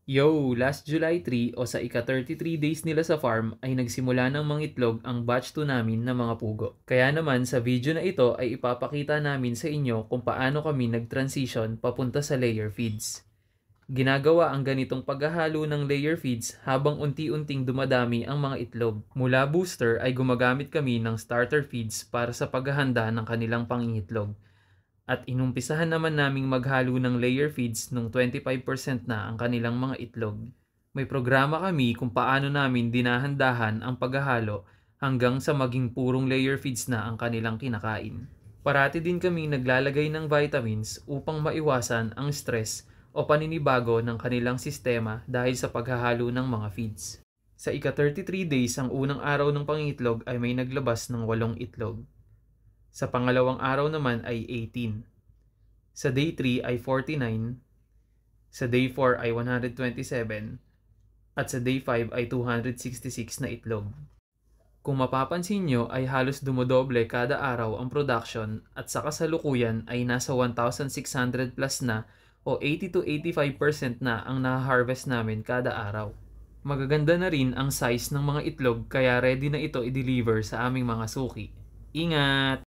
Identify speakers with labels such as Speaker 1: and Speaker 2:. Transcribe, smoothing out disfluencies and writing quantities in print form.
Speaker 1: Yo, last July 3 o sa ika-33 days nila sa farm ay nagsimula ng mangitlog ang batch 2 namin na mga pugo. Kaya naman sa video na ito ay ipapakita namin sa inyo kung paano kami nag-transition papunta sa layer feeds. Ginagawa ang ganitong paghahalo ng layer feeds habang unti-unting dumadami ang mga itlog. Mula booster ay gumagamit kami ng starter feeds para sa paghahanda ng kanilang pangingitlog. At inumpisahan naman naming maghalo ng layer feeds nung 25% na ang kanilang mga itlog. May programa kami kung paano namin dinahandahan ang paghahalo hanggang sa maging purong layer feeds na ang kanilang kinakain. Parati din kami naglalagay ng vitamins upang maiwasan ang stress o paninibago ng kanilang sistema dahil sa paghahalo ng mga feeds. Sa ika-33 days ang unang araw ng pangitlog ay may naglabas ng 8 itlog. Sa pangalawang araw naman ay 18. Sa day 3 ay 49. Sa day 4 ay 127. At sa day 5 ay 266 na itlog. Kung mapapansin nyo ay halos dumodoble kada araw ang production at sa kasalukuyan ay nasa 1,600 plus na o 80 to 85% na ang na-harvest namin kada araw. Magaganda na rin ang size ng mga itlog kaya ready na ito i-deliver sa aming mga suki. Ingat!